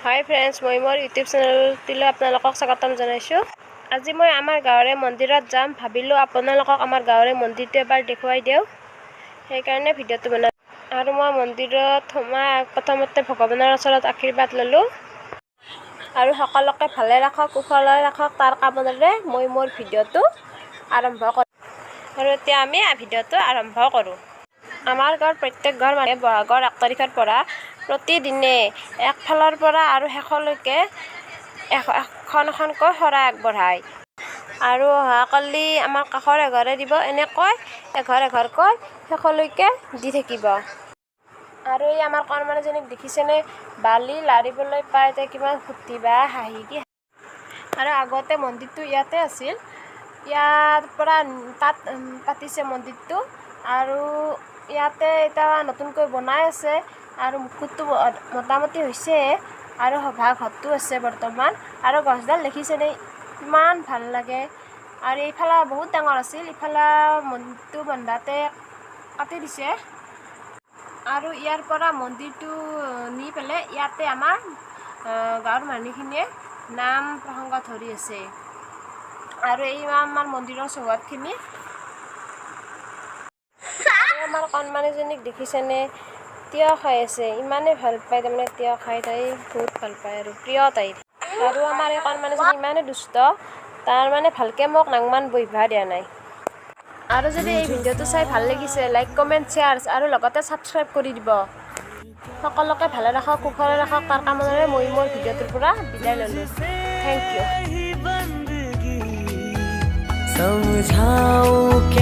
হাই friends, মই মোৰ YouTube চেনেলটিলৈ আপোনালোকক স্বাগতম জনাইছোঁ। আজি মই আমাৰ গাঁৱৰে মন্দিৰত যাম ভাবিলোঁ আপোনালোকক আমাৰ গাঁৱৰে মন্দিৰটো এবাৰ দেখুৱাই দিওঁ, সেইকাৰণে ভিডিঅ'টো বনালোঁ। আৰু মই মন্দিৰত সোমাই প্ৰথমতে ভগৱানৰ ওচৰত আশীৰ্বাদ ল'লোঁ আৰু সকলোকে ভালে ৰাখক, কুশলে ৰাখক তাৰ কামনাৰে মই মোৰ ভিডিঅ'টো আৰম্ভ কৰোঁ। আৰু এতিয়া আমি ভিডিঅ'টো আৰম্ভ কৰোঁ। আমাৰ গাঁৱৰ প্ৰত্যেক ঘৰ মানুহে বহাগৰ 1 তাৰিখৰ পৰা প্ৰতিদিনে একফালৰ পৰা আৰু শেষলৈকে এখন এখনকৈ শৰাই আগবঢ়ায়। আৰু অহাকালি আমাৰ কাষৰ এঘৰে দিব, এনেকৈ এঘৰ এঘৰকৈ শেষলৈকে দি থাকিব। আৰু এই আমাৰ কণমানিজনীক দেখিছেনে, বালি লাৰিবলৈ পাই তাই কিমান ফূৰ্তি বা হাঁহি কি। আৰু আগতে মন্দিৰটো ইয়াতে আছিল, ইয়াৰ পৰা তাত পাতিছে মন্দিৰটো, আৰু ইয়াতে এতিয়া নতুনকৈ বনাই আছে আৰু মুখুতটো মোটামুটি হৈছে আৰু সভা ঘৰটো আছে বৰ্তমান। আৰু গছডাল দেখিছেনে ইমান ভাল লাগে। আৰু এইফালে বহুত ডাঙৰ আছিল, ইফালে মন্দিৰটো বন্ধাতে কাটি দিছে। আৰু ইয়াৰ পৰা মন্দিৰটো নি পেলাই ইয়াতে আমাৰ গাঁৱৰ মানুহখিনিয়ে নাম প্ৰসংগ ধৰি আছে। আৰু এই আমাৰ মন্দিৰৰ চৌহদখিনি। আৰু আমাৰ কণমানিজনীক দেখিছেনে, তিয়হ খাই আছে, ইমানেই ভাল পায় তাৰমানে তিয়হ খাই, তাই বহুত ভাল পায় আৰু প্ৰিয় তাইৰ। আৰু আমাৰ এই কণমানিজনী ইমানেই দুষ্ট, তাৰমানে ভালকৈ মোক নাংমান বহিবা দিয়া নাই। আৰু যদি এই ভিডিঅ'টো চাই ভাল লাগিছে, লাইক কমেণ্ট শ্বেয়াৰ আৰু লগতে ছাবস্ক্ৰাইব কৰি দিব। সকলোকে ভালে ৰাখক, কুশলে ৰাখক তাৰ কামনাৰে মই মোৰ ভিডিঅ'টোৰ পৰা বিদায় ল'লোঁ। Thank U.